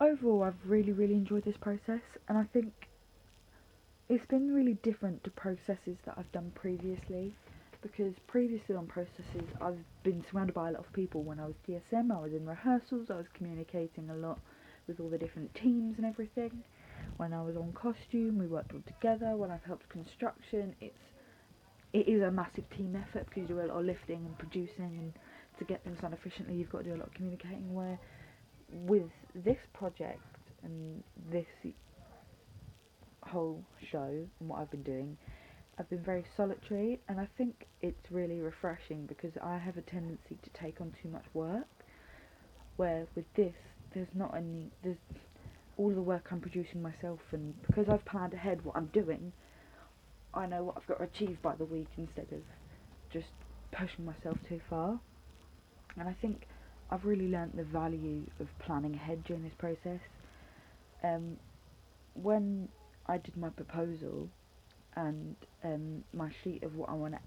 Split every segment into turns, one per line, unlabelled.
Overall, I've really enjoyed this process, and I think it's been really different to processes that I've done previously. Because previously on processes, I've been surrounded by a lot of people. When I was DSM, I was in rehearsals, I was communicating a lot with all the different teams and everything. When I was on costume, we worked all together. When I've helped construction, it is a massive team effort because you do a lot of lifting and producing, and to get things done efficiently, you've got to do a lot of communicating. Where with this project and this whole show and what I've been doing, I've been very solitary, and I think it's really refreshing because I have a tendency to take on too much work. Where with this, there's all the work I'm producing myself, and because I've planned ahead what I'm doing, I know what I've got to achieve by the week instead of just pushing myself too far. And I think I've really learnt the value of planning ahead during this process. Um, when I did my proposal and my sheet of what I want to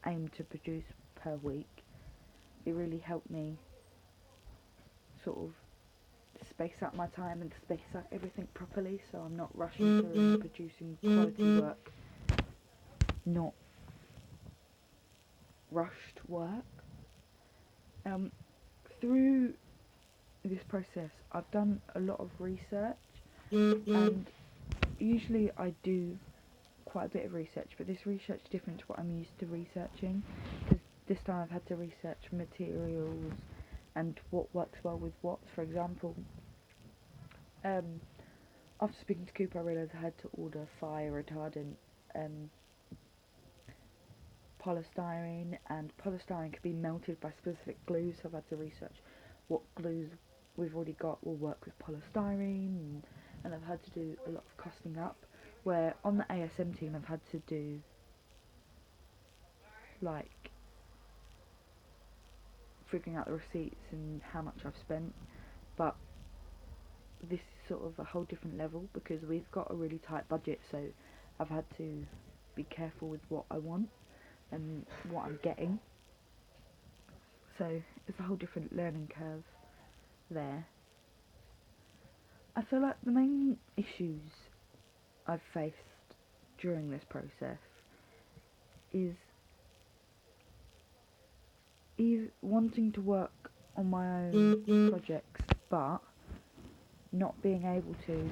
aim to produce per week, it really helped me sort of space out my time and space out everything properly, so I'm not rushing through and producing quality work, not rushed work. Um, through this process, I've done a lot of research, and usually I do quite a bit of research, but this research is different to what I'm used to researching, because this time I've had to research materials and what works well with what. For example, um, after speaking to Cooper, I realised I had to order fire retardant um, polystyrene, and polystyrene can be melted by specific glues, so I've had to research what glues we've already got will work with polystyrene, and I've had to do a lot of costing up, where on the ASM team I've had to do like figuring out the receipts and how much I've spent, but this is sort of a whole different level because we've got a really tight budget, so I've had to be careful with what I want and what I'm getting, so it's a whole different learning curve there. I feel like the main issues I've faced during this process is wanting to work on my own projects but not being able to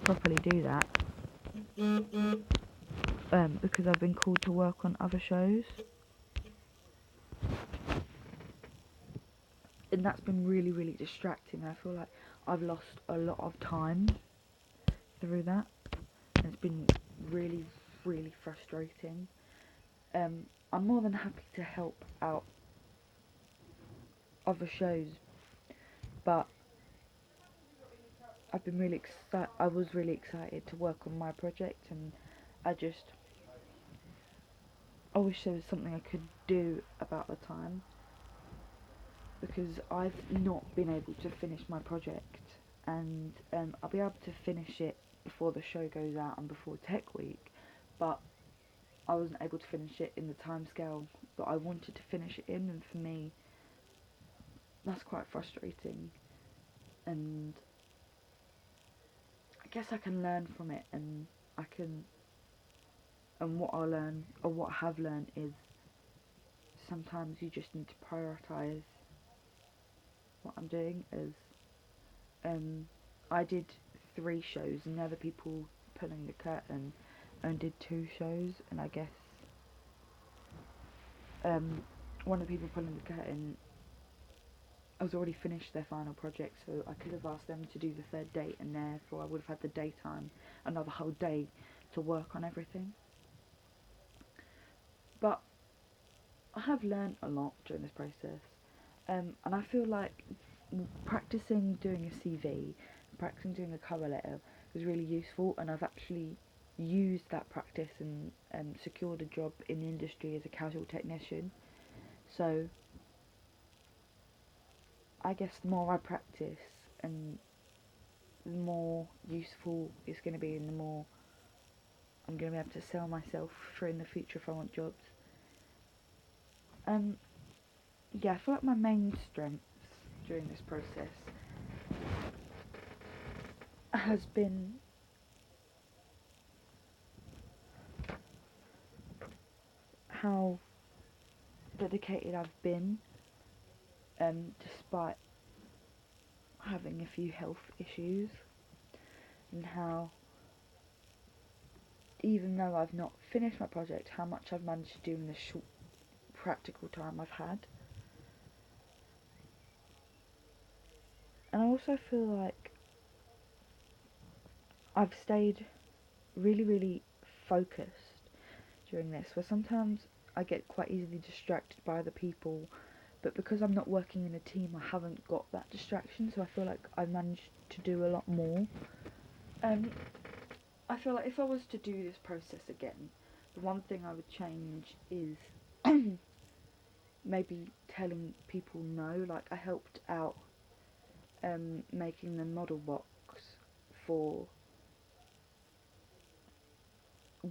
properly do that because I've been called to work on other shows, and that's been really distracting. I feel like I've lost a lot of time through that, and it's been really frustrating. I'm more than happy to help out other shows, but I was really excited to work on my project, and I I wish there was something I could do about the time, because I've not been able to finish my project, and I'll be able to finish it before the show goes out and before Tech Week, but I wasn't able to finish it in the timescale that I wanted to finish it in, and for me, that's quite frustrating. And I guess I can learn from it, and I can, and what I learn or what I have learned is sometimes you just need to prioritize what I'm doing. As um, I did 3 shows, and the other people pulling the curtain only did 2 shows, and I guess um, one of the people pulling the curtain has already finished their final project, so I could have asked them to do the third date, and therefore I would have had the daytime, another whole day to work on everything. But I have learned a lot during this process, and I feel like practicing doing a CV, practicing doing a cover letter was really useful, and I've actually used that practice and secured a job in the industry as a casual technician. So I guess the more I practice, and the more useful it's going to be, and the more I'm going to be able to sell myself for in the future if I want jobs. Um, yeah, I feel like my main strengths during this process has been how dedicated I've been, despite having a few health issues, and how even though I've not finished my project, how much I've managed to do in the short practical time I've had. And I also feel like I've stayed really, really focused during this, where sometimes I get quite easily distracted by other people, but because I'm not working in a team, I haven't got that distraction, so I feel like I've managed to do a lot more. I feel like if I was to do this process again, the one thing I would change is maybe telling people no. Like, I helped out making the model box for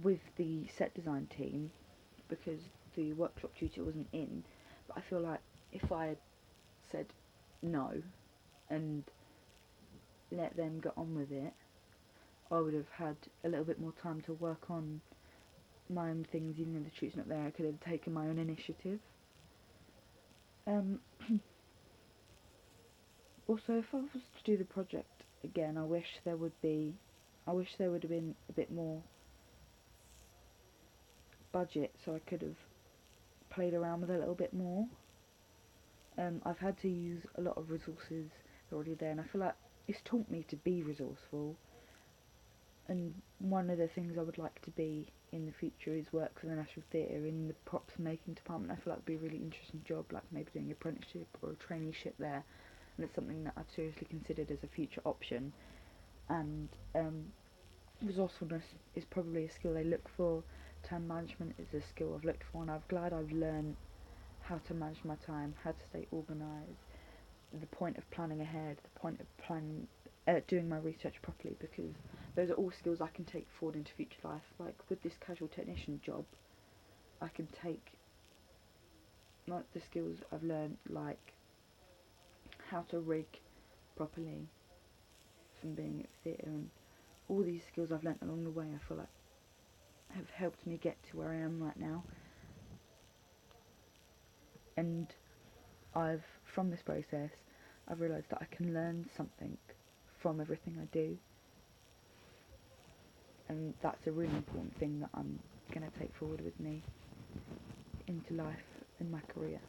with the set design team because the workshop tutor wasn't in, but I feel like if I had said no and let them get on with it, I would have had a little bit more time to work on my own things. Even though the tutor's not there, I could have taken my own initiative. Um, Also, if I was to do the project again, I wish there would have been a bit more budget, so I could have played around with it a little bit more. I've had to use a lot of resources already there, and I feel like it's taught me to be resourceful. And one of the things I would like to be in the future is work for the National Theatre in the props making department. I feel like it would be a really interesting job, like maybe doing an apprenticeship or a traineeship there, and it's something that I've seriously considered as a future option. And resourcefulness is probably a skill they look for. Time management is a skill I've looked for, and I'm glad I've learned how to manage my time, how to stay organised, the point of planning ahead, the point of doing my research properly, because those are all skills I can take forward into future life. Like with this casual technician job, I can take like the skills I've learned, like how to rig properly from being at theatre, and all these skills I've learnt along the way. I feel like have helped me get to where I am right now. And from this process, I've realised that I can learn something from everything I do, and that's a really important thing that I'm going to take forward with me into life and my career.